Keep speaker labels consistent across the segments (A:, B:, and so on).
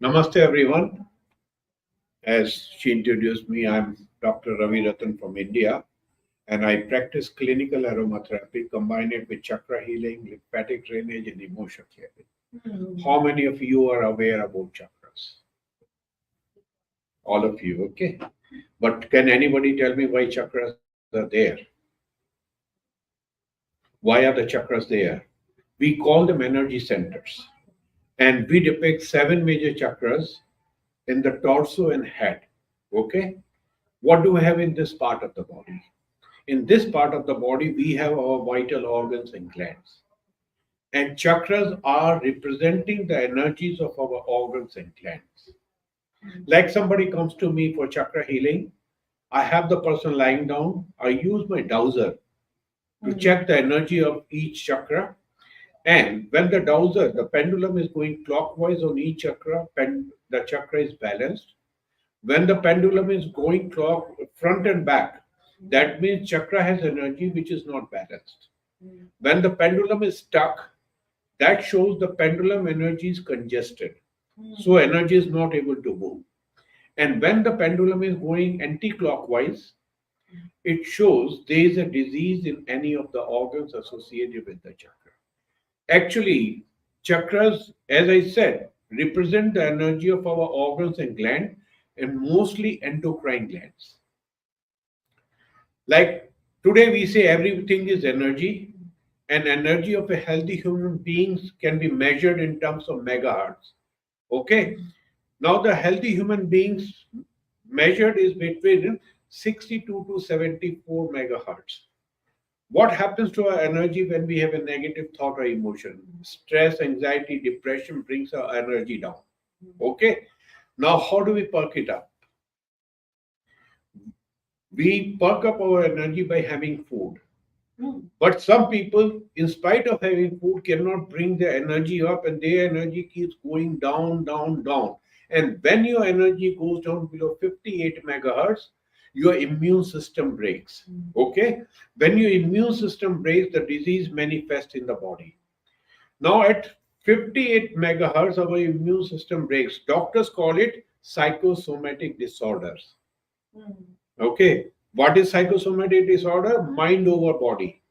A: Namaste, everyone. As she introduced me, I'm Dr. Ravi Ratan from India, and I practice clinical aromatherapy, combine it with chakra healing, lymphatic drainage, and emotion clearing. How many of you are aware about chakras? All of you, okay. But can anybody tell me why chakras are there? Why are the chakras there? We call them energy centers, and we depict 7 major chakras in the torso and head. Okay, what do we have in this part of the body? In this part of the body, we have our vital organs and glands. And chakras are representing the energies of our organs and glands. Like somebody comes to me for chakra healing, I have the person lying down, I use my dowser to check the energy of each chakra. And when the dowser, the pendulum is going clockwise on each chakra, the chakra is balanced. When the pendulum is going clock front and back, that means chakra has energy which is not balanced. When the pendulum is stuck, that shows the pendulum energy is congested. So energy is not able to move. And when the pendulum is going anti-clockwise, it shows there is a disease in any of the organs associated with the chakra. Actually, chakras, as I said, represent the energy of our organs and glands, and mostly endocrine glands. Like today, we say everything is energy, and energy of a healthy human being can be measured in terms of megahertz. Okay, now the healthy human beings measured is between 62 to 74 megahertz. What happens to our energy when we have a negative thought or emotion? Stress, anxiety, depression brings our energy down. Okay, now how do we perk it up? We perk up our energy by having food. But some people, in spite of having food, cannot bring their energy up, and their energy keeps going down, down, down. And when your energy goes down below 58 megahertz, your immune system breaks. Okay? When your immune system breaks, the disease manifests in the body. Now, at 58 megahertz, our immune system breaks. Doctors call it psychosomatic disorders. Okay, what is psychosomatic disorder? Mind over body.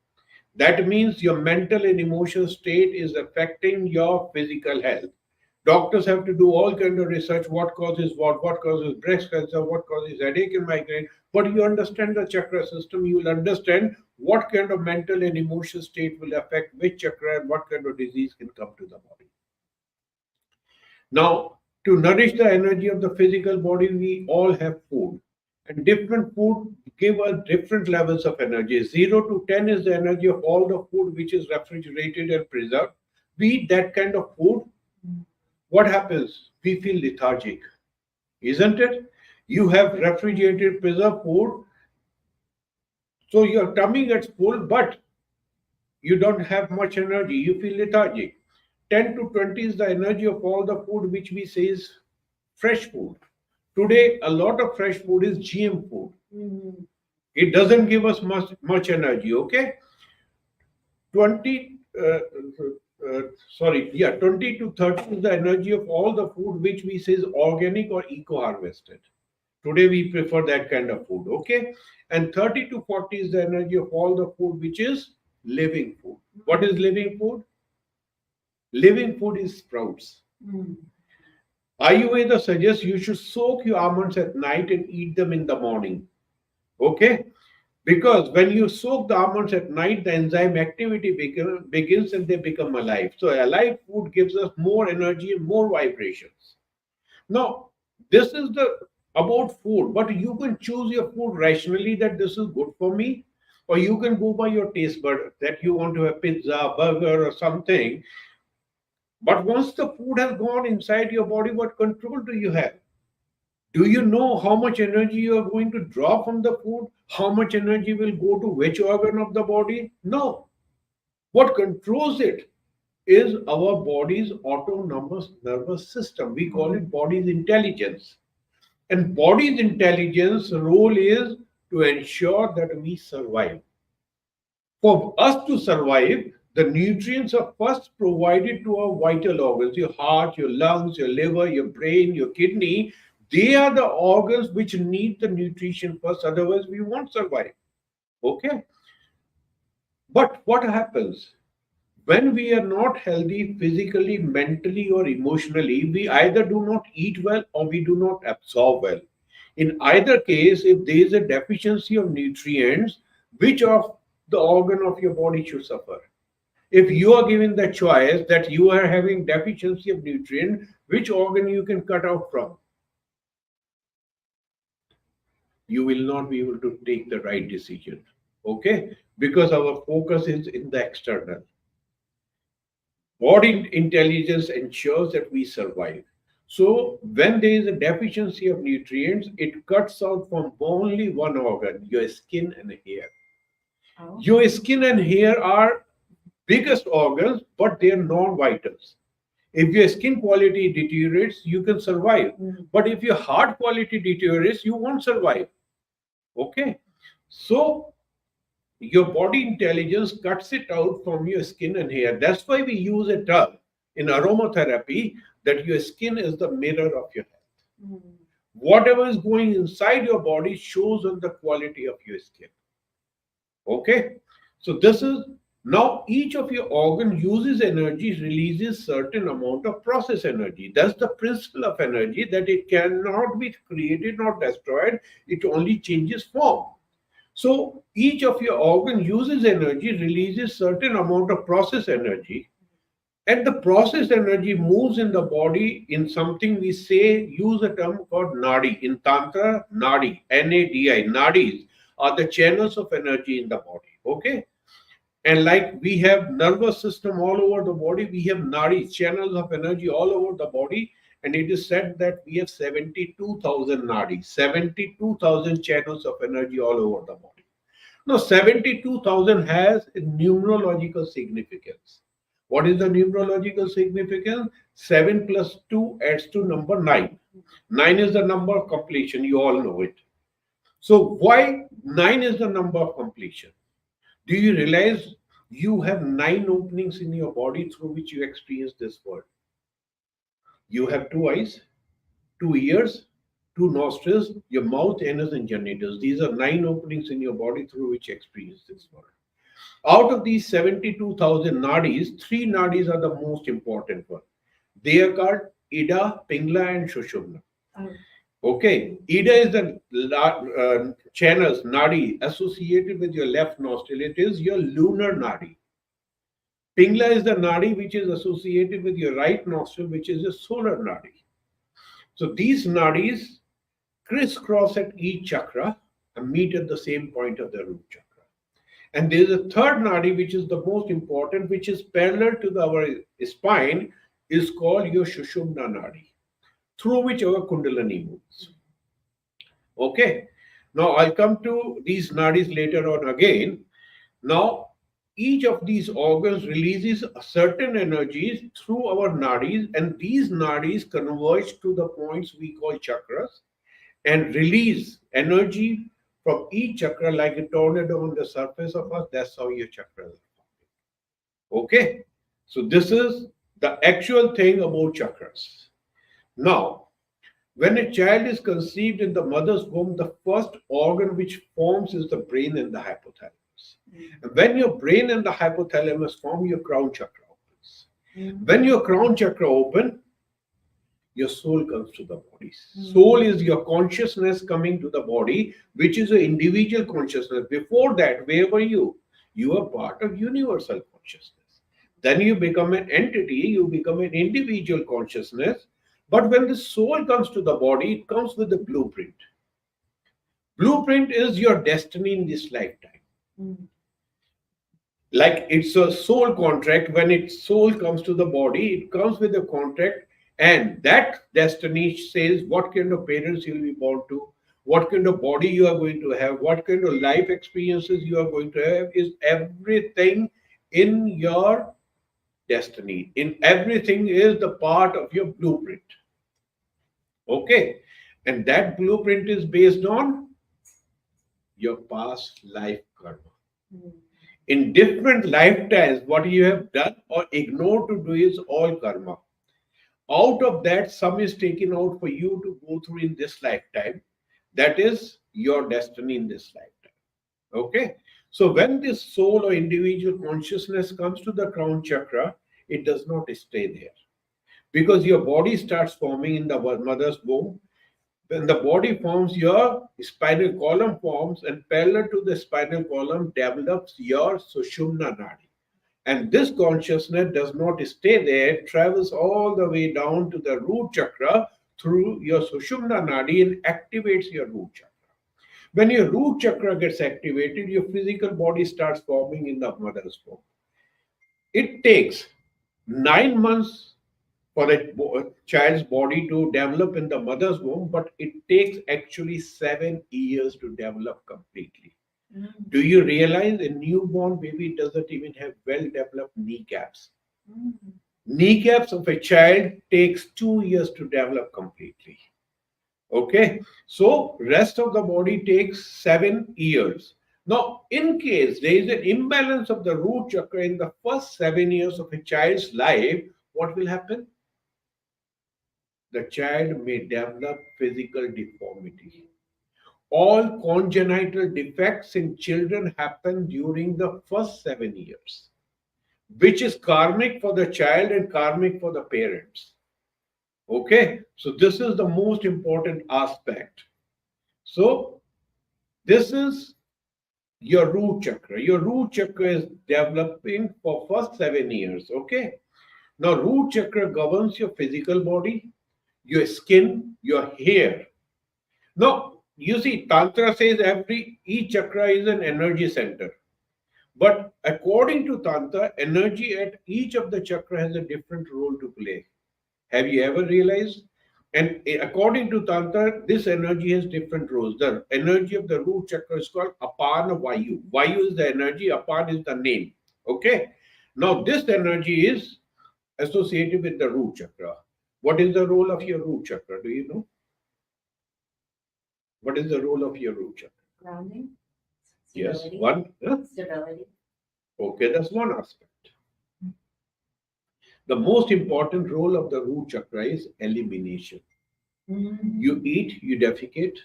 A: That means your mental and emotional state is affecting your physical health. Doctors have to do all kind of research. What causes what causes breast cancer, what causes headache and migraine. But you understand the chakra system, you will understand what kind of mental and emotional state will affect which chakra and what kind of disease can come to the body. Now, to nourish the energy of the physical body, we all have food. And different food give us different levels of energy. 0 to 10 is the energy of all the food which is refrigerated and preserved. We eat that kind of food. What happens? We feel lethargic, isn't it? You have refrigerated, preserved food, so your tummy gets full, but you don't have much energy. You feel lethargic. 10 to 20 is the energy of all the food which we say is fresh food. Today, a lot of fresh food is GM food. It doesn't give us much energy, okay? 20 to 30 is the energy of all the food which we say is organic or eco-harvested. Today, we prefer that kind of food, okay? And 30 to 40 is the energy of all the food which is living food. What is living food? Living food is sprouts. Ayurveda suggests you should soak your almonds at night and eat them in the morning. Okay? Because when you soak the almonds at night, the enzyme activity begins and they become alive. So alive food gives us more energy and more vibrations. Now, this is about food, but you can choose your food rationally that this is good for me, or you can go by your taste bud that you want to have pizza, burger, or something. But once the food has gone inside your body, what control do you have? Do you know how much energy you are going to draw from the food? How much energy will go to which organ of the body? No. What controls it is our body's autonomous nervous system. We call it body's intelligence. And body's intelligence role is to ensure that we survive. For us to survive, The nutrients are first provided to our vital organs, your heart, your lungs, your liver, your brain, your kidney. They are the organs which need the nutrition first, otherwise, we won't survive. Okay? But what happens? When we are not healthy physically, mentally, or emotionally, we either do not eat well or we do not absorb well. In either case, if there is a deficiency of nutrients, which of the organ of your body should suffer? If you are given the choice that you are having deficiency of nutrient, which organ you can cut out from? You will not be able to take the right decision. Okay? Because our focus is in the external. Body intelligence ensures that we survive. So, when there is a deficiency of nutrients, it cuts out from only one organ, your skin and hair. Oh. Your skin and hair are biggest organs, but they are non-vitals. If your skin quality deteriorates, you can survive. But if your heart quality deteriorates, you won't survive. Okay? So, your body intelligence cuts it out from your skin and hair. That's why we use a term in aromatherapy that your skin is the mirror of your health. Whatever is going inside your body shows on the quality of your skin. Okay? So this is now each of your organ uses energy, releases certain amount of process energy. That's the principle of energy, that it cannot be created nor destroyed. It only changes form. So each of your organ uses energy, releases certain amount of process energy, and the process energy moves in the body in something we say, use a term called nadi. In Tantra, nadi, N-A-D-I, nadis are the channels of energy in the body. Okay? And like we have nervous system all over the body, we have nadis, channels of energy all over the body. And it is said that we have 72,000 nadis, 72,000 channels of energy all over the body. Now, 72,000 has a numerological significance. What is the numerological significance? 7 plus 2 adds to number 9. 9 is the number of completion. You all know it. So, why 9 is the number of completion? Do you realize you have 9 openings in your body through which you experience this world? You have 2 eyes, 2 ears, 2 nostrils, your mouth, anus, and genitals. These are 9 openings in your body through which you experience this world. Out of these 72,000 nadis, 3 nadis are the most important ones. They are called Ida, Pingla, and Shushumna. Okay, Ida is the channels, nadi, associated with your left nostril. It is your lunar nadi. Pingla is the nadi which is associated with your right nostril, which is a solar nadi. So these nadis crisscross at each chakra and meet at the same point of the root chakra. And there is a third nadi which is the most important, which is parallel to our spine, is called your Shushumna nadi, through which our Kundalini moves. Okay. Now I'll come to these nadis later on again. Now, each of these organs releases certain energies through our nadis, and these nadis converge to the points we call chakras and release energy from each chakra like a tornado on the surface of us. That's how your chakras are. Okay? So this is the actual thing about chakras. Now, when a child is conceived in the mother's womb, the first organ which forms is the brain and the hypothalamus. And when your brain and the hypothalamus form, your crown chakra opens. When your crown chakra opens, your soul comes to the body. Soul is your consciousness coming to the body, which is an individual consciousness. Before that, where were you? You are part of universal consciousness. Then you become an entity, you become an individual consciousness. But when the soul comes to the body, it comes with a blueprint. Blueprint is your destiny in this lifetime. Like it's a soul contract. When its soul comes to the body, it comes with a contract, and that destiny says what kind of parents you'll be born to, what kind of body you are going to have, what kind of life experiences you are going to have, is everything in your destiny. In everything is the part of your blueprint. Okay, and that blueprint is based on your past life karma. In different lifetimes, what you have done or ignored to do is all karma. Out of that, some is taken out for you to go through in this lifetime. That is your destiny in this lifetime. Okay? So when this soul or individual consciousness comes to the crown chakra, it does not stay there. Because your body starts forming in the mother's womb. When the body forms, your spinal column forms, and parallel to the spinal column develops your Sushumna Nadi. And this consciousness does not stay there, it travels all the way down to the root chakra through your Sushumna Nadi and activates your root chakra. When your root chakra gets activated, your physical body starts forming in the mother's womb. It takes 9 months for a child's body to develop in the mother's womb, but it takes actually 7 years to develop completely. Do you realize a newborn baby doesn't even have well developed kneecaps? Kneecaps of a child takes 2 years to develop completely. Okay, so rest of the body takes 7 years. Now, in case there is an imbalance of the root chakra in the first 7 years of a child's life, what will happen? The child may develop physical deformity. All congenital defects in children happen during the first 7 years, which is karmic for the child and karmic for the parents. Okay, so this is the most important aspect. So, this is your root chakra. Your root chakra is developing for first 7 years. Okay, now root chakra governs your physical body, your skin, your hair. Now, you see, Tantra says each chakra is an energy center. But according to Tantra, energy at each of the chakra has a different role to play. Have you ever realized? And according to Tantra, this energy has different roles. The energy of the root chakra is called Apana Vayu. Vayu is the energy, Apan is the name. Okay? Now, this energy is associated with the root chakra. What is the role of your root chakra? Do you know? What is the role of your root chakra?
B: Grounding.
A: Yes,
B: Stability.
A: one.
B: Stability.
A: Okay, that's one aspect. The most important role of the root chakra is elimination. You eat, you defecate,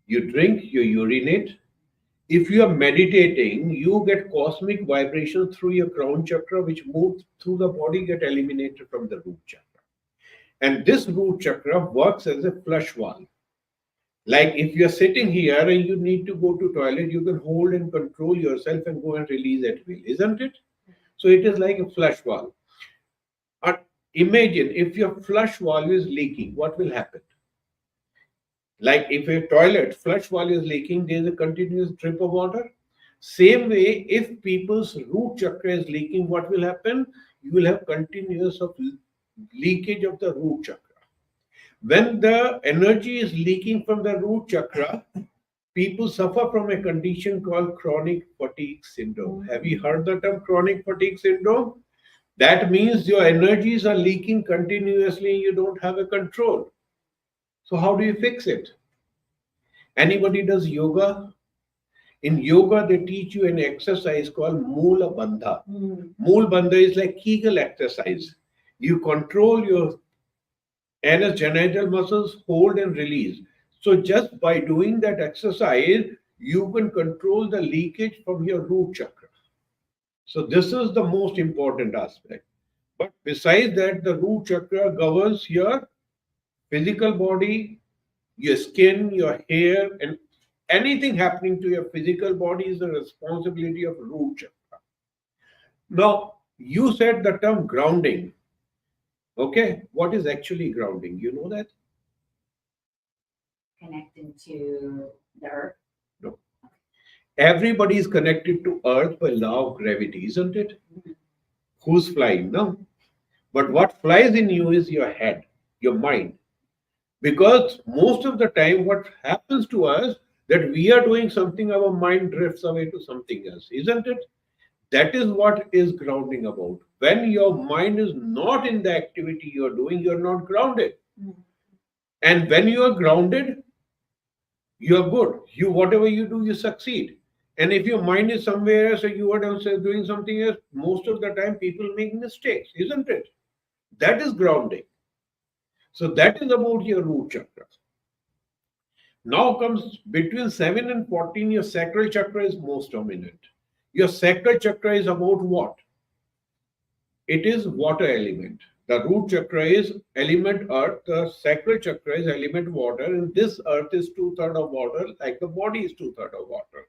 A: you drink, you urinate. If you are meditating, you get cosmic vibration through your crown chakra, which moves through the body, get eliminated from the root chakra. And this root chakra works as a flush valve. Like if you're sitting here and you need to go to toilet, you can hold and control yourself and go and release at will, isn't it? So it is like a flush valve. Imagine if your flush valve is leaking, what will happen? Like if a toilet flush valve is leaking, there is a continuous drip of water. Same way, if people's root chakra is leaking, what will happen? You will have continuous of leakage of the root chakra. When the energy is leaking from the root chakra, people suffer from a condition called chronic fatigue syndrome. Have you heard the term chronic fatigue syndrome? That means your energies are leaking continuously, you don't have a control. So how do you fix it? Anybody does yoga? In yoga, they teach you an exercise called Moola Bandha. Mool Bandha is like Kegel exercise. You control your anus genital muscles, hold and release. So just by doing that exercise, you can control the leakage from your root chakra. So this is the most important aspect. But besides that, the root chakra governs your physical body, your skin, your hair, and anything happening to your physical body is the responsibility of root chakra. Now, you said the term grounding. Okay, what is actually grounding? You know that?
B: Connecting to the earth.
A: No. Everybody is connected to earth by law of gravity, isn't it? Who's flying? No. But what flies in you is your head, your mind. Because most of the time, what happens to us that we are doing something, our mind drifts away to something else, isn't it? That is what is grounding about. When your mind is not in the activity you're doing, you're not grounded. And when you are grounded, you're good. You whatever you do, you succeed. And if your mind is somewhere else or you are downstairs doing something else, most of the time people make mistakes, isn't it? That is grounding. So that is about your root chakra. Now comes between 7 and 14, your sacral chakra is most dominant. Your sacral chakra is about what? It is water element. The root chakra is element earth, the sacral chakra is element water, and this earth is two-thirds of water, like the body is two-thirds of water.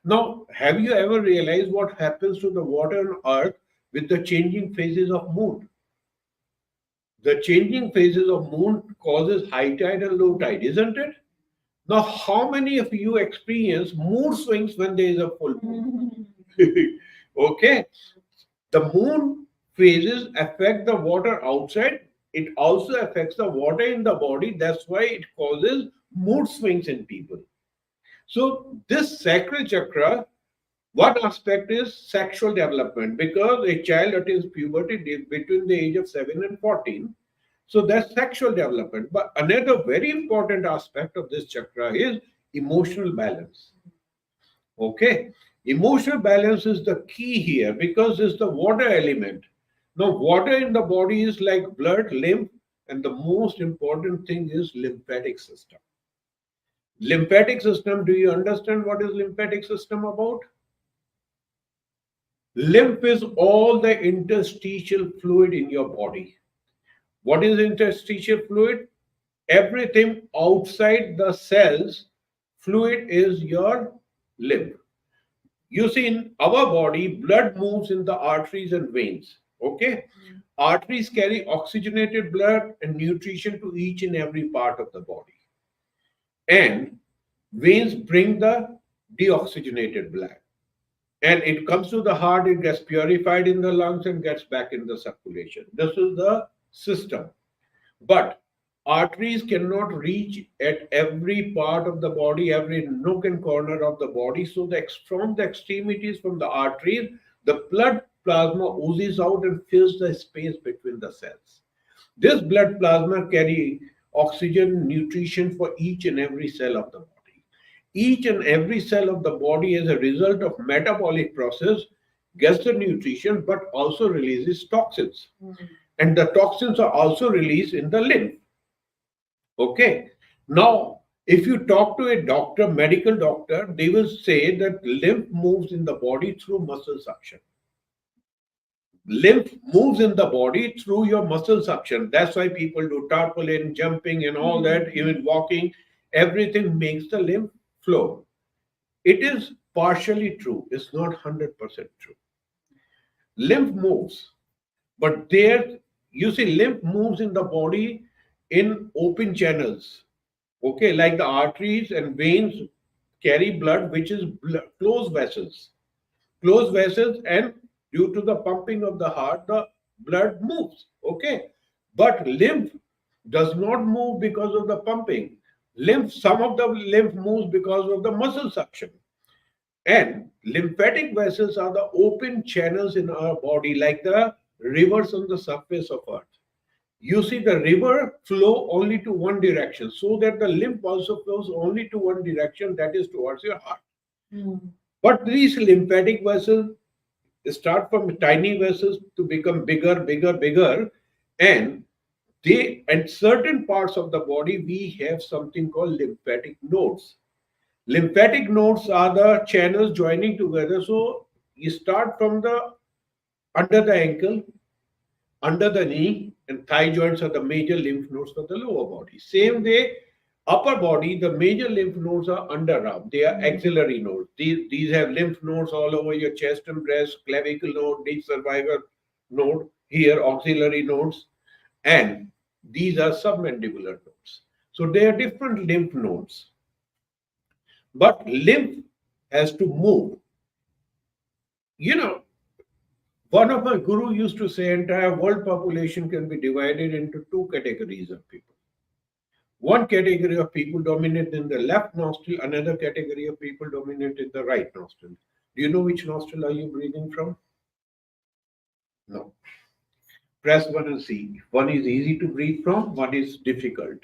A: Now, have you ever realized what happens to the water and earth with the changing phases of moon? The changing phases of moon causes high tide and low tide, isn't it? Now, how many of you experience mood swings when there is a full moon? Okay. The moon phases affect the water outside. It also affects the water in the body. That's why it causes mood swings in people. So, this sacral chakra, one aspect is sexual development because a child attains puberty between the age of 7 and 14. So that's sexual development. But another very important aspect of this chakra is emotional balance. Okay. Emotional balance is the key here because it's the water element. Now, water in the body is like blood, lymph, and the most important thing is lymphatic system. Lymphatic system, do you understand what is lymphatic system about? Lymph is all the interstitial fluid in your body. What is interstitial fluid? Everything outside the cells, fluid is your lymph. You see, in our body, blood moves in the arteries and veins. Okay? Arteries carry oxygenated blood and nutrition to each and every part of the body. And veins bring the deoxygenated blood. And it comes to the heart, it gets purified in the lungs and gets back in the circulation. This is the system. But arteries cannot reach at every part of the body, every nook and corner of the body. So from the extremities, from the arteries, the blood plasma oozes out and fills the space between the cells. This blood plasma carry oxygen, nutrition for each and every cell of the body. Each and every cell of the body, as a result of metabolic process, gets the nutrition but also releases toxins. And the toxins are also released in the lymph. Okay. Now, if you talk to a doctor, medical doctor, they will say that lymph moves in the body through muscle suction. Lymph moves in the body through your muscle suction. That's why people do tarpaulin, jumping, and all that, even walking. Everything makes the lymph flow. It is partially true. It's not 100% true. Lymph moves, but there, you see, lymph moves in the body in open channels. Okay, like the arteries and veins carry blood, which is closed vessels. Closed vessels, and due to the pumping of the heart, the blood moves. Okay, but lymph does not move because of the pumping. Some of the lymph moves because of the muscle suction. And lymphatic vessels are the open channels in our body, like the rivers on the surface of earth. You see the river flow only to one direction, so that the lymph also flows only to one direction, that is towards your heart. But these lymphatic vessels start from tiny vessels to become bigger, bigger, bigger, and they, at certain parts of the body, we have something called lymphatic nodes. Lymphatic nodes are the channels joining together. So you start from the under the ankle, under the knee, and thigh joints are the major lymph nodes for the lower body. Same way, upper body, the major lymph nodes are underarm. They are axillary nodes. These have lymph nodes all over your chest and breast, clavicle node, deep cervical node, here auxiliary nodes, and these are submandibular nodes. So they are different lymph nodes. But lymph has to move. You know, one of my guru used to say entire world population can be divided into two categories of people. One category of people dominate in the left nostril, another category of people dominate in the right nostril. Do you know which nostril are you breathing from? No. Press one and see. One is easy to breathe from, one is difficult.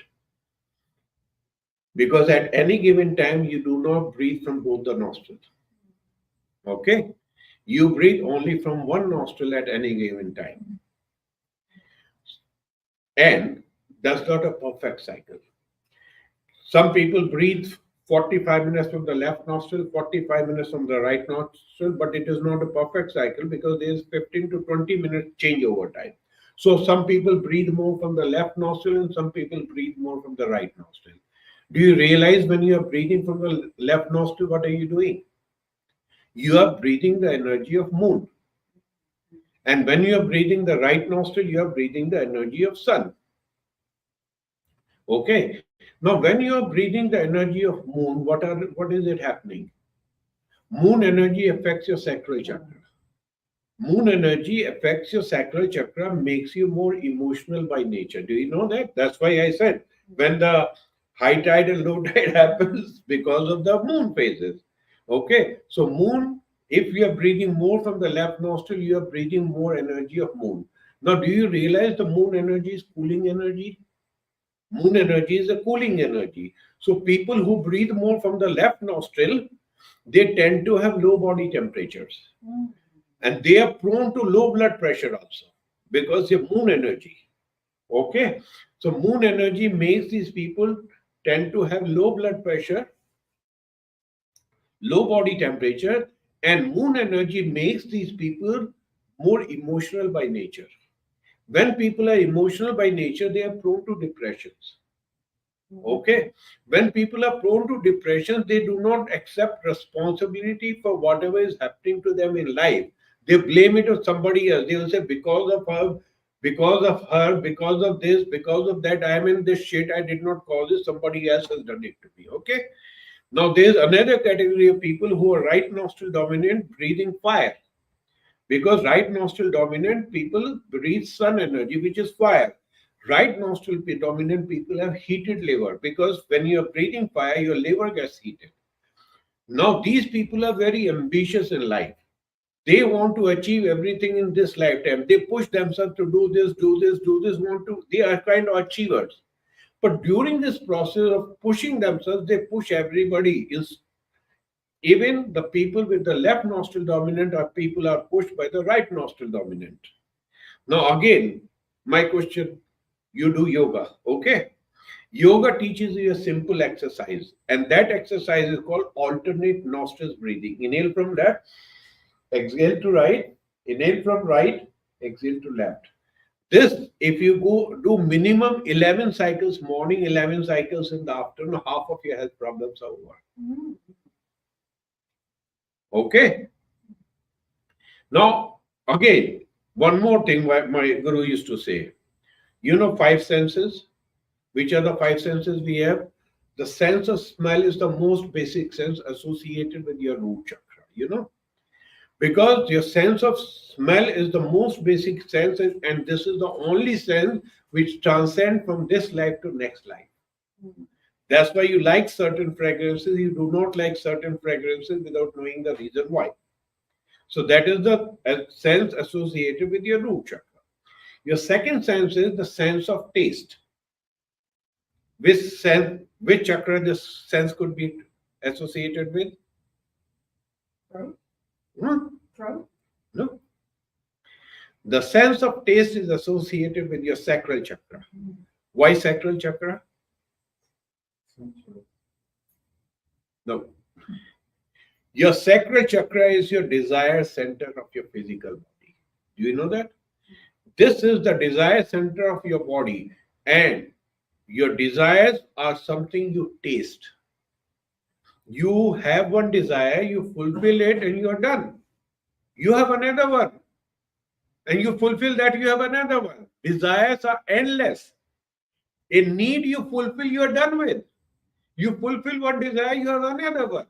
A: Because at any given time, you do not breathe from both the nostrils. Okay? You breathe only from one nostril at any given time. And that's not a perfect cycle. Some people breathe 45 minutes from the left nostril, 45 minutes from the right nostril, but it is not a perfect cycle because there is 15 to 20 minutes change over time. So some people breathe more from the left nostril and some people breathe more from the right nostril. Do you realize when you are breathing from the left nostril, what are you doing? You are breathing the energy of moon. And when you are breathing the right nostril, you are breathing the energy of sun. Okay. Now, when you are breathing the energy of moon, what is it happening? Moon energy affects your sacral chakra. Moon energy affects your sacral chakra, makes you more emotional by nature. Do you know that? That's why I said when the high tide and low tide happens because of the moon phases. Okay, so moon, if you are breathing more from the left nostril, you are breathing more energy of moon. Now, do you realize the moon energy is cooling energy? Moon energy is a cooling energy. So people who breathe more from the left nostril, they tend to have low body temperatures. And they are prone to low blood pressure also because of moon energy. Okay. So moon energy makes these people tend to have low blood pressure, low body temperature, and moon energy makes these people more emotional by nature. When people are emotional by nature, they are prone to depressions. Okay. When people are prone to depression, they do not accept responsibility for whatever is happening to them in life. They blame it on somebody else. They will say, because of her, because of her, because of this, because of that, I am in this shit. I did not cause it. Somebody else has done it to me. Okay. Now, there's another category of people who are right nostril dominant, breathing fire. Because right nostril dominant people breathe sun energy, which is fire. Right nostril dominant people have heated liver because when you are breathing fire, your liver gets heated. Now, these people are very ambitious in life. They want to achieve everything in this lifetime. They push themselves to do this, do this, do this, want to, they are kind of achievers. But during this process of pushing themselves, they push everybody. Even the people with the left nostril dominant are people are pushed by the right nostril dominant. Now, again, my question, you do yoga, okay? Yoga teaches you a simple exercise, and that exercise is called alternate nostrils breathing. Inhale from left, exhale to right, inhale from right, exhale to left. This, if you go do minimum 11 cycles morning, 11 cycles in the afternoon, half of your health problems are over. Okay? Now, again, one more thing my guru used to say. You know, five senses. Which are the five senses we have? The sense of smell is the most basic sense associated with your root chakra, you know, because your sense of smell is the most basic sense, and this is the only sense which transcends from this life to next life. That's why you like certain fragrances, you do not like certain fragrances without knowing the reason why. So that is the sense associated with your root chakra. Your second sense is the sense of taste. Which chakra this sense could be associated with?
B: Throat?
A: Hmm?
B: Throat?
A: No. The sense of taste is associated with your sacral chakra. Why sacral chakra? No. Your sacral chakra is your desire center of your physical body. Do you know that? This is the desire center of your body, and your desires are something you taste. You have one desire, you fulfill it, and you are done. You have another one, and you fulfill that, you have another one. Desires are endless. A need you fulfill, you are done with. You fulfill one desire, you have another one.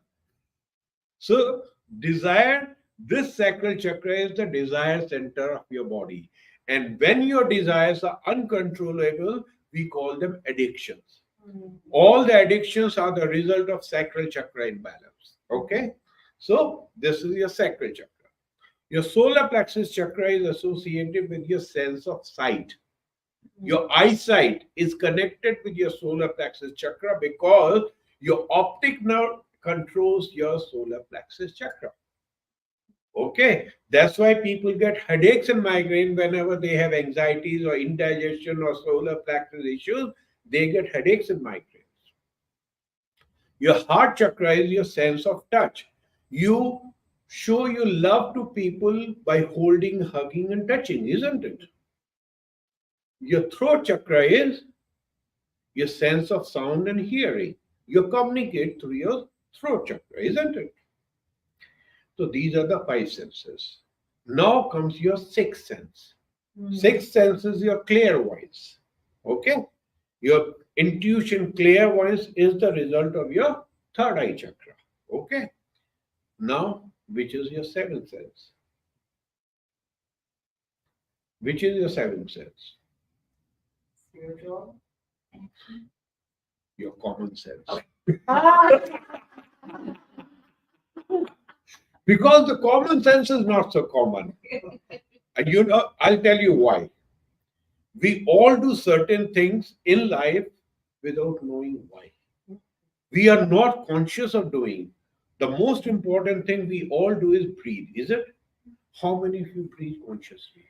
A: So, desire, this sacral chakra is the desire center of your body. And when your desires are uncontrollable, we call them addictions. All the addictions are the result of sacral chakra imbalance. Okay? So, this is your sacral chakra. Your solar plexus chakra is associated with your sense of sight. Your eyesight is connected with your solar plexus chakra because your optic nerve controls your solar plexus chakra. Okay, that's why people get headaches and migraine whenever they have anxieties or indigestion or solar plexus issues. They get headaches and migraines. Your heart chakra is your sense of touch. You show your love to people by holding, hugging, and touching, isn't it? Your throat chakra is your sense of sound and hearing. You communicate through your throat chakra, isn't it? So these are the five senses. Now comes your sixth sense. Sixth sense is your clairvoyance. Okay? Your intuition, clairvoyance is the result of your third eye chakra. Okay? Now, which is your seventh sense? Which is your seventh sense?
B: Spiritual.
A: Your common sense.
B: Ah,
A: Because the common sense is not so common. And I'll tell you why. We all do certain things in life without knowing why. We are not conscious of doing. The most important thing we all do is breathe, is it? How many of you breathe consciously?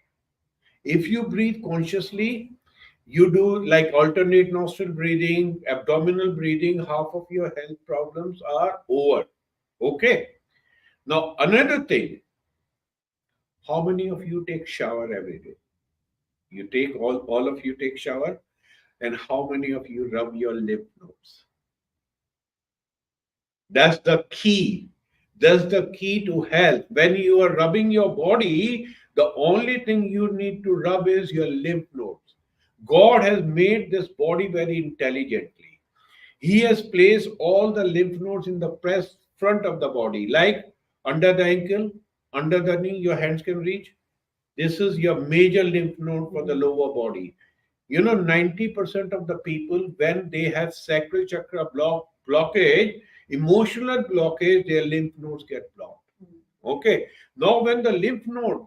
A: If you breathe consciously, you do like alternate nostril breathing, abdominal breathing, half of your health problems are over. Okay. Now, another thing, how many of you take shower every day? You take all of you take shower, and how many of you rub your lymph nodes? That's the key. That's the key to health. When you are rubbing your body, the only thing you need to rub is your lymph nodes. God has made this body very intelligently. He has placed all the lymph nodes in the press front of the body, like under the ankle, under the knee, your hands can reach. This is your major lymph node for the lower body. 90% of the people, when they have sacral chakra blockage, emotional blockage, their lymph nodes get blocked. Okay. Now, when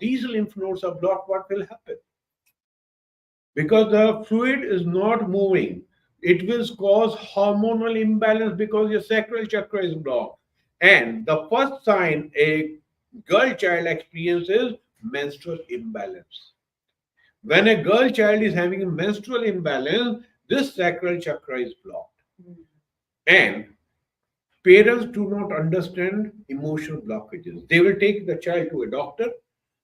A: these lymph nodes are blocked, what will happen? Because the fluid is not moving, it will cause hormonal imbalance because your sacral chakra is blocked. And the first sign a girl child experiences menstrual imbalance. When a girl child is having a menstrual imbalance, this sacral chakra is blocked. And parents do not understand emotional blockages. They will take the child to a doctor.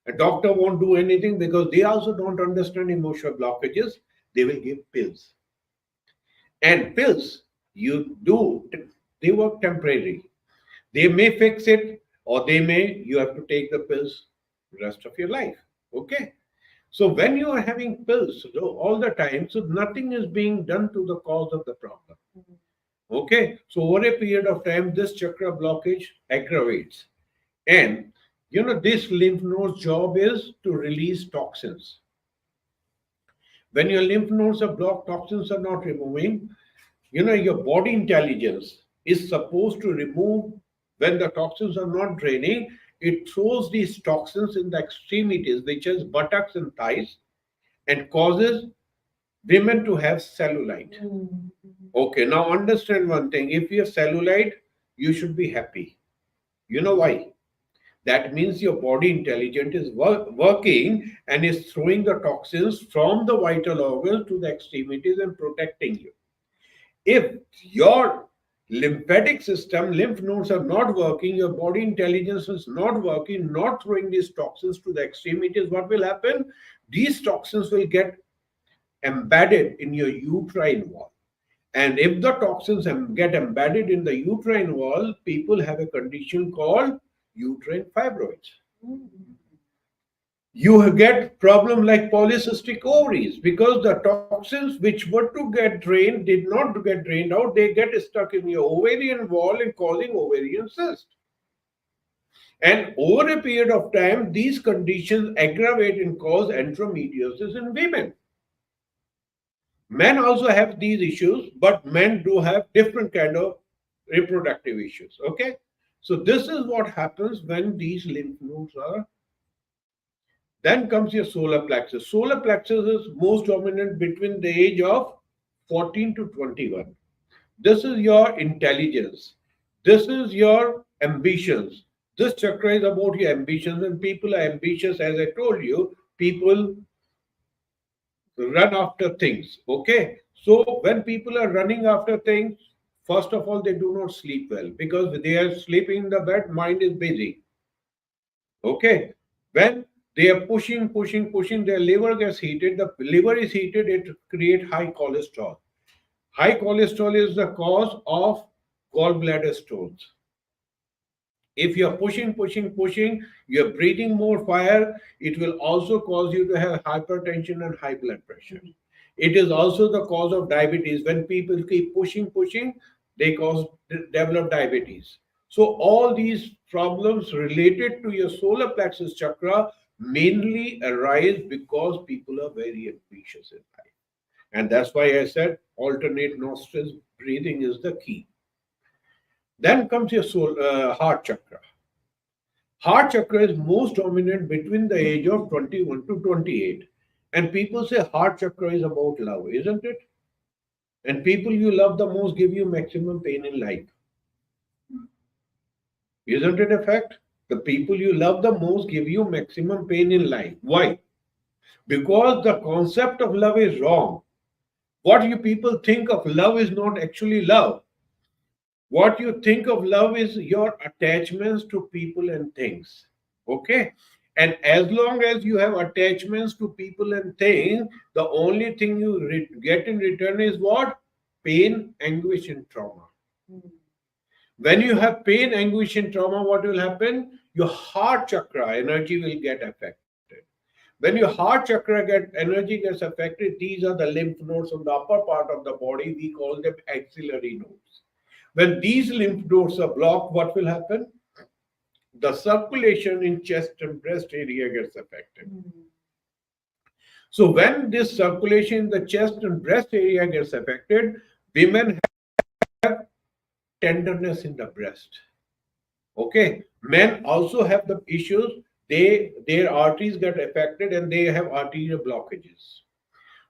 A: A doctor won't do anything because they also don't understand emotional blockages. They will give pills. And pills, they work temporarily. They may fix it, or you have to take the pills the rest of your life. Okay? So when you are having pills all the time, so nothing is being done to the cause of the problem. Okay, so over a period of time, this chakra blockage aggravates, and this lymph node's job is to release toxins. When your lymph nodes are blocked, toxins are not removing. Your body intelligence is supposed to remove when the toxins are not draining. It throws these toxins in the extremities, which is buttocks and thighs, and causes women to have cellulite. Okay, now understand one thing. If you have cellulite, you should be happy. You know why? That means your body intelligence is working and is throwing the toxins from the vital organs to the extremities and protecting you. If your lymphatic system, lymph nodes are not working, your body intelligence is not working, not throwing these toxins to the extremities, what will happen? These toxins will get embedded in your uterine wall. And if the toxins get embedded in the uterine wall, people have a condition called uterine fibroids. You get problem like polycystic ovaries because the toxins which were to get drained did not get drained out. They get stuck in your ovarian wall and causing ovarian cyst. And over a period of time, these conditions aggravate and cause endometriosis in women. Men also have these issues, but men do have different kind of reproductive issues. Okay, so this is what happens when these lymph nodes are. Then comes your solar plexus. Solar plexus is most dominant between the age of 14 to 21. This is your intelligence. This is your ambitions. This chakra is about your ambitions, and people are ambitious, as I told you. People run after things. Okay. So when people are running after things, first of all, they do not sleep well because they are sleeping in the bed, mind is busy. Okay. When they are pushing, their liver gets heated. The liver is heated, it creates high cholesterol. High cholesterol is the cause of gallbladder stones. If you're pushing, you're breathing more fire, it will also cause you to have hypertension and high blood pressure. It is also the cause of diabetes. When people keep pushing, they develop diabetes. So all these problems related to your solar plexus chakra mainly arise because people are very ambitious in life. And that's why I said alternate nostrils breathing is the key. Then comes your heart chakra. Heart chakra is most dominant between the age of 21 to 28. And people say heart chakra is about love, isn't it? And people you love the most give you maximum pain in life. Isn't it a fact? The people you love the most give you maximum pain in life. Why? Because the concept of love is wrong. What you people think of love is not actually love. What you think of love is your attachments to people and things. Okay? And as long as you have attachments to people and things, the only thing you get in return is what? Pain, anguish, and trauma. When you have pain, anguish, and trauma, what will happen? Your heart chakra energy will get affected. When your heart chakra energy gets affected, these are the lymph nodes on the upper part of the body. We call them axillary nodes. When these lymph nodes are blocked, what will happen? The circulation in chest and breast area gets affected. So when this circulation in the chest and breast area gets affected, women have tenderness in the breast. Okay. Men also have the issues. Their arteries get affected and they have arterial blockages.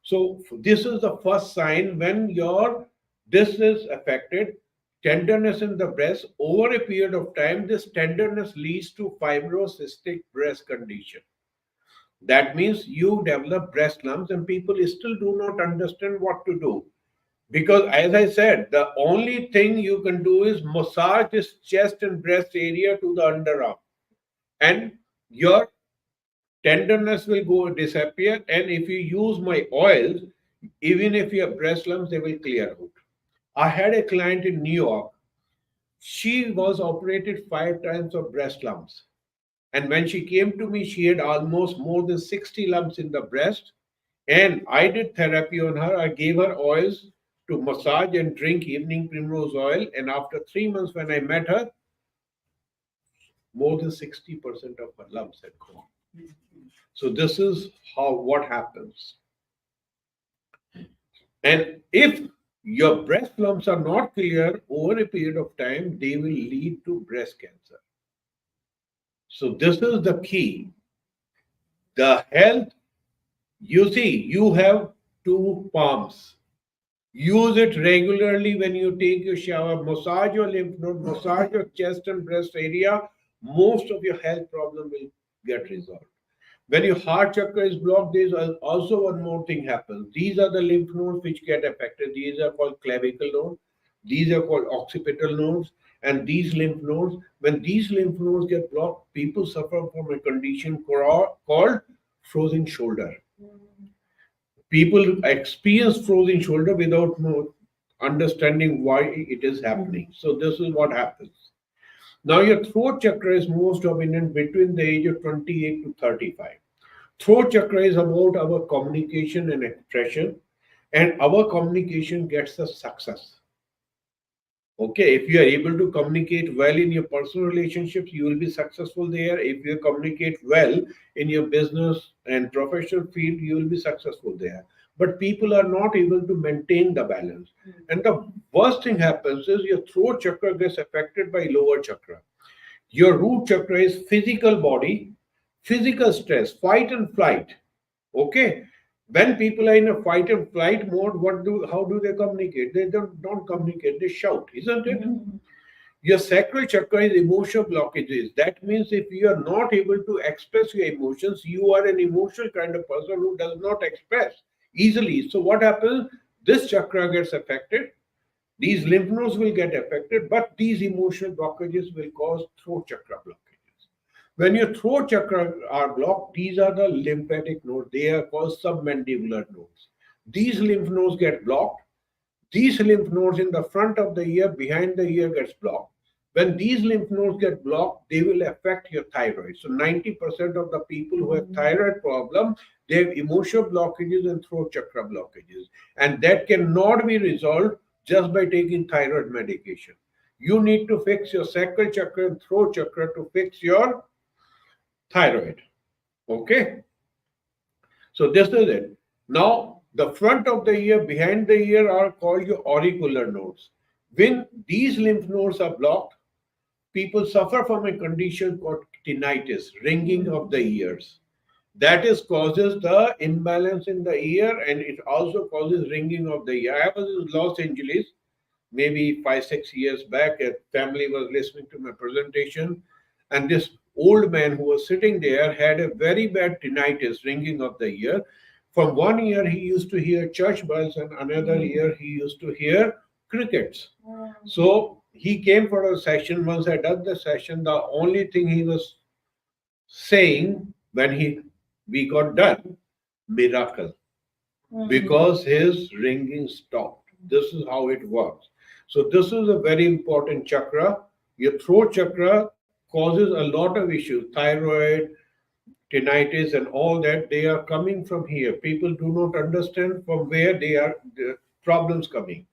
A: So this is the first sign when your this is affected. Tenderness in the breast over a period of time. This tenderness leads to fibrocystic breast condition. That means you develop breast lumps, and people still do not understand what to do. Because, as I said, the only thing you can do is massage this chest and breast area to the underarm, and your tenderness will go disappear. And if you use my oils, even if you have breast lumps, they will clear out. I had a client in New York. She was operated 5 times of breast lumps. And when she came to me, she had almost more than 60 lumps in the breast. And I did therapy on her. I gave her oils to massage and drink evening primrose oil. And after 3 months, when I met her, more than 60% of her lumps had gone. So this is what happens. And if your breast lumps are not clear over a period of time, they will lead to breast cancer. So this is the key. The health, you see, you have two palms. Use it regularly when you take your shower. Massage your lymph node, massage your chest and breast area. Most of your health problem will get resolved. When your heart chakra is blocked, there's also one more thing happens. These are the lymph nodes which get affected. These are called clavicle nodes. These are called occipital nodes. And these lymph nodes, when these lymph nodes get blocked, people suffer from a condition called frozen shoulder. People experience frozen shoulder without understanding why it is happening. So this is what happens. Now your throat chakra is most dominant between the age of 28 to 35. Throat chakra is about our communication and expression, and our communication gets us success. Okay, if you are able to communicate well in your personal relationships, you will be successful there. If you communicate well in your business and professional field, you will be successful there. But people are not able to maintain the balance. And the worst thing happens is your throat chakra gets affected by lower chakra. Your root chakra is physical body, physical stress, fight and flight. Okay. When people are in a fight and flight mode, how do they communicate? They don't communicate, they shout, isn't it? Your sacral chakra is emotional blockages. That means if you are not able to express your emotions, you are an emotional kind of person who does not express easily. So what happens? This chakra gets affected. These lymph nodes will get affected, but these emotional blockages will cause throat chakra blockages. When your throat chakra are blocked, these are the lymphatic nodes. They are called submandibular nodes. These lymph nodes get blocked. These lymph nodes in the front of the ear, behind the ear gets blocked. When these lymph nodes get blocked, they will affect your thyroid. So 90% of the people who have thyroid problem, they have emotional blockages and throat chakra blockages. And that cannot be resolved just by taking thyroid medication. You need to fix your sacral chakra and throat chakra to fix your thyroid. Okay? So this is it. Now, the front of the ear, behind the ear are called your auricular nodes. When these lymph nodes are blocked, people suffer from a condition called tinnitus, ringing of the ears. That is causes the imbalance in the ear, and it also causes ringing of the ear. I was in Los Angeles maybe 5, 6 years back. A family was listening to my presentation, and this old man who was sitting there had a very bad tinnitus, ringing of the ear. From one ear, he used to hear church bells, and another ear, he used to hear crickets. So he came for a session. Once I done the session, the only thing he was saying when we got done, miracle, because his ringing stopped. This is how it works. So this is a very important chakra. Your throat chakra causes a lot of issues, thyroid, tinnitus, and all that. They are coming from here. People do not understand from where the problems coming.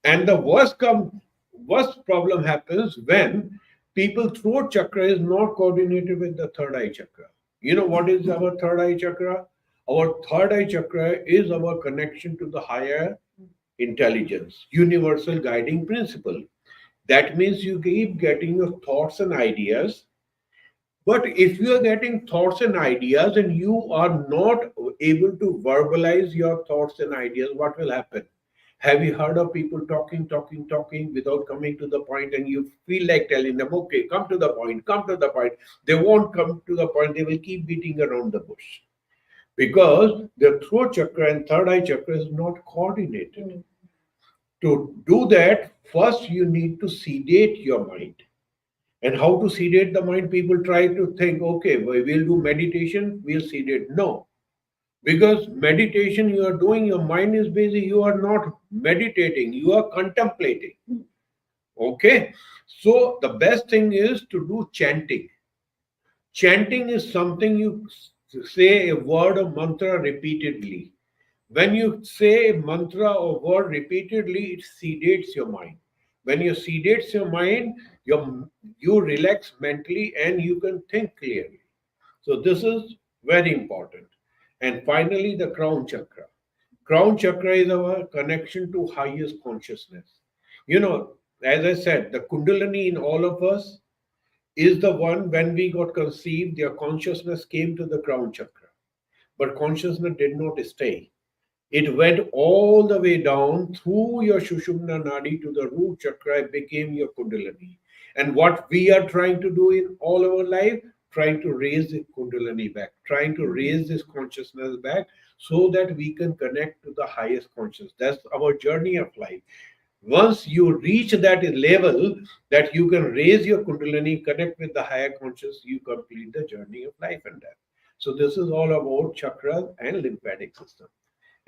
A: And the worst problem happens when people throat chakra is not coordinated with the third eye chakra. You know what is our third eye chakra? Our third eye chakra is our connection to the higher intelligence, universal guiding principle. That means you keep getting your thoughts and ideas. But if you are getting thoughts and ideas and you are not able to verbalize your thoughts and ideas, what will happen? Have you heard of people talking without coming to the point, and you feel like telling them, okay, come to the point, come to the point. They won't come to the point, they will keep beating around the bush because the throat chakra and third eye chakra is not coordinated. To do that, first you need to sedate your mind. And how to sedate the mind? People try to think, okay, we'll do meditation, we'll sedate. No, because meditation you are doing, your mind is busy, you are not meditating, you are contemplating. Okay, so the best thing is to do chanting. Chanting is something you say a word or mantra repeatedly. When you say a mantra or word repeatedly, it sedates your mind. When you sedates your mind, you relax mentally and you can think clearly. So this is very important. And finally, the crown chakra. Crown chakra is our connection to highest consciousness. You know, as I said, the kundalini in all of us is the one. When we got conceived, their consciousness came to the crown chakra. But consciousness did not stay. It went all the way down through your Shushumna Nadi to the root chakra. It became your Kundalini. And what we are trying to do in all our life, trying to raise the Kundalini back, trying to raise this consciousness back so that we can connect to the highest consciousness. That's our journey of life. Once you reach that level that you can raise your Kundalini, connect with the higher conscious, you complete the journey of life and death. So this is all about chakras and lymphatic system.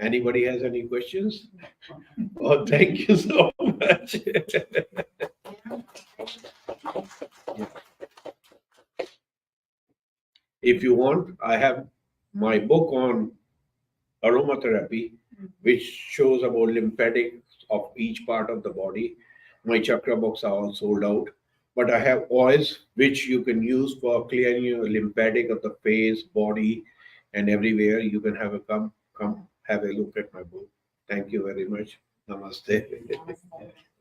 A: Anybody has any questions? Oh, thank you so much. If you want, I have my book on aromatherapy, which shows about lymphatics of each part of the body. My chakra books are all sold out. But I have oils which you can use for clearing your lymphatic of the face, body, and everywhere. You can have a come have a look at my book. Thank you very much. Namaste.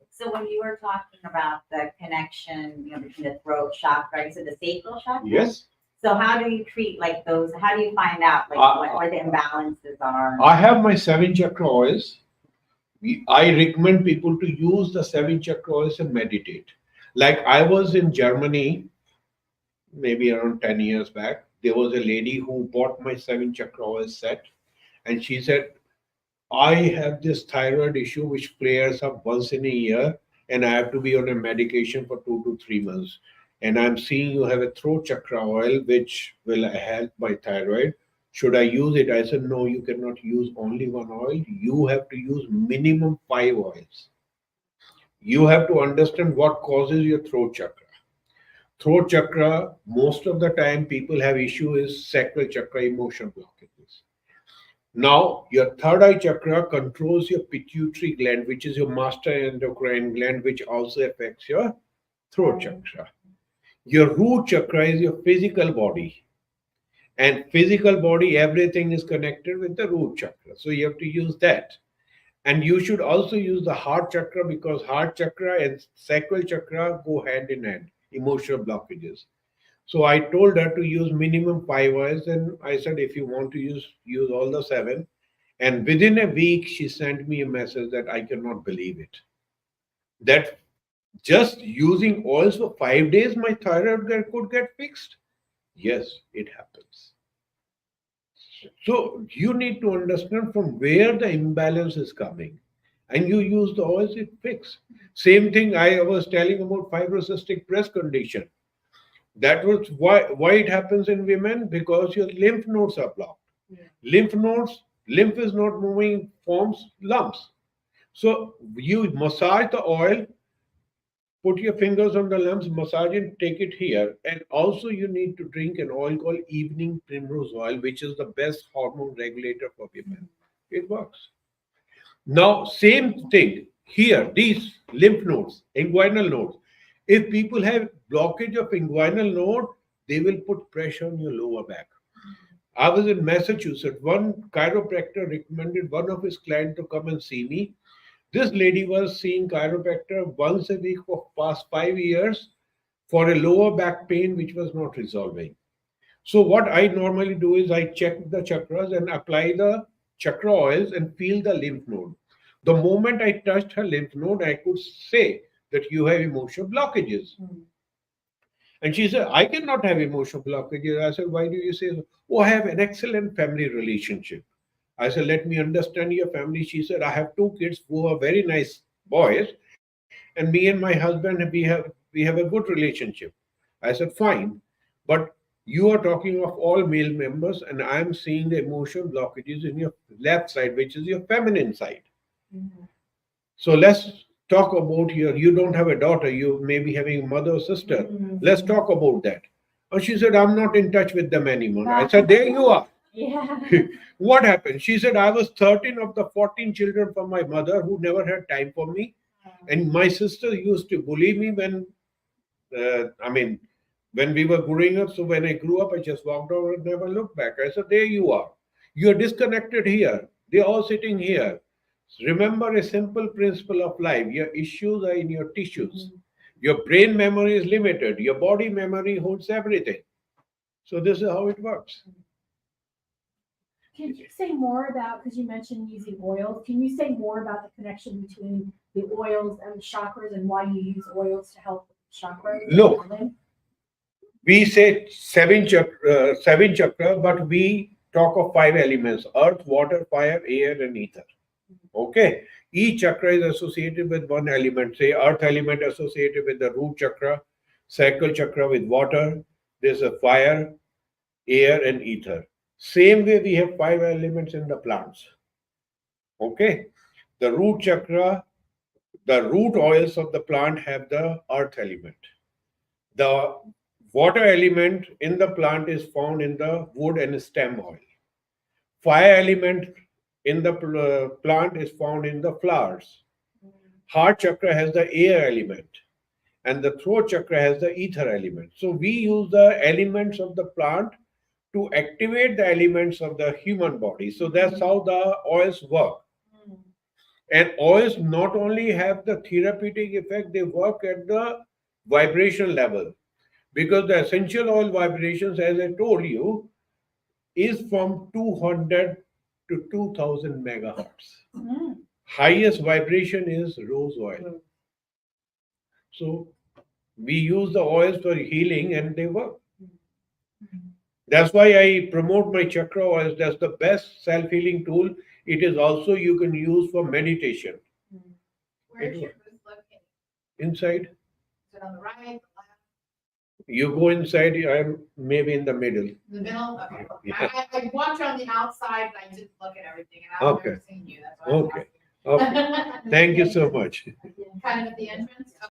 B: So when you were talking about the connection, between the throat chakra, you said the sacral chakra?
A: Yes.
B: So how do you treat like those? How do you find out like what the imbalances are?
A: I have my 7 chakra oils. I recommend people to use the 7 chakra oils and meditate. Like I was in Germany maybe around 10 years back. There was a lady who bought my seven chakra oil set, and she said, I have this thyroid issue which flares up once in a year, and I have to be on a medication for 2 to 3 months. And I'm seeing you have a throat chakra oil which will help my thyroid. Should I use it? I said, no, you cannot use only one oil. You have to use minimum 5 oils. You have to understand what causes your throat chakra. Throat chakra, most of the time people have issue is sacral chakra emotion blockages. Now, your third eye chakra controls your pituitary gland, which is your master endocrine gland, which also affects your throat chakra. Your root chakra is your physical body. And physical body, everything is connected with the root chakra. So you have to use that. And you should also use the heart chakra because heart chakra and sacral chakra go hand in hand, emotional blockages. So I told her to use minimum 5 oils, and I said, if you want to use all the seven. And within a week, she sent me a message that I cannot believe it. That just using oils for 5 days, my thyroid could get fixed. Yes, it happens. So you need to understand from where the imbalance is coming. And you use the oils, it fix. Same thing I was telling about fibrocystic breast condition. That was why it happens in women because your lymph nodes are blocked. Lymph nodes, lymph is not moving, forms lumps. So you massage the oil, put your fingers on the lumps, massage it, take it here. And also you need to drink an oil called evening primrose oil, which is the best hormone regulator for women. It works. Now, same thing here, these lymph nodes, inguinal nodes. If people have blockage of inguinal node, they will put pressure on your lower back. I was in Massachusetts. One chiropractor recommended one of his clients to come and see me. This lady was seeing chiropractor once a week for past 5 years for a lower back pain which was not resolving. So what I normally do is I check the chakras and apply the chakra oils and feel the lymph node. The moment I touched her lymph node, I could say that you have emotional blockages. And she said, I cannot have emotional blockages. I said, why do you say so? Oh, I have an excellent family relationship. I said, let me understand your family. She said, I have 2 kids who are very nice boys, and me and my husband we have a good relationship. I said, fine, but you are talking of all male members, and I am seeing the emotional blockages in your left side, which is your feminine side. So let's talk about you don't have a daughter, you may be having a mother or sister. Let's talk about that. And she said, I'm not in touch with them anymore. I said, there you are.
B: Yeah.
A: What happened? She said, I was 13 of the 14 children from my mother who never had time for me. And my sister used to bully me I mean, when we were growing up. So when I grew up, I just walked over and never looked back. I said, there you are. You're disconnected here. They're all sitting here. Remember a simple principle of life. Your issues are in your tissues. Your brain memory is limited. Your body memory holds everything. So this is how it works.
C: Can you say more about, because you mentioned using oils, can you say more about the connection between the oils and the chakras and why you use oils to help with chakras?
A: Look, we say seven chakra, but we talk of 5 elements: earth, water, fire, air, and ether. Okay. Each chakra is associated with one element. Say earth element associated with the root chakra, sacral chakra with water. There's a fire, air, and ether. Same way we have 5 elements in the plants. Okay. The root chakra, the root oils of the plant have the earth element. The water element in the plant is found in the wood and stem oil. Fire element in the plant is found in the flowers. Heart chakra has the air element, and the throat chakra has the ether element. So we use the elements of the plant to activate the elements of the human body. So that's how the oils work. And oils not only have the therapeutic effect, they work at the vibration level. Because the essential oil vibrations, as I told you, is from 200 to 2000 megahertz. Highest vibration is rose oil. So We use the oils for healing and they work. That's why I promote my chakra oils. That's the best self-healing tool. It is also you can use for meditation.
D: Where's your booth located?
A: Inside,
D: Is it on the right, the left,
A: you go inside, I'm maybe in the middle.
D: the middle? Okay.
A: Yeah.
D: I walked on the outside, but I didn't look at everything, and I've
A: Okay.
D: never seen you, that's why I was
A: Okay.
D: asking.
A: Okay. Thank you so much.
D: Kind of at the entrance?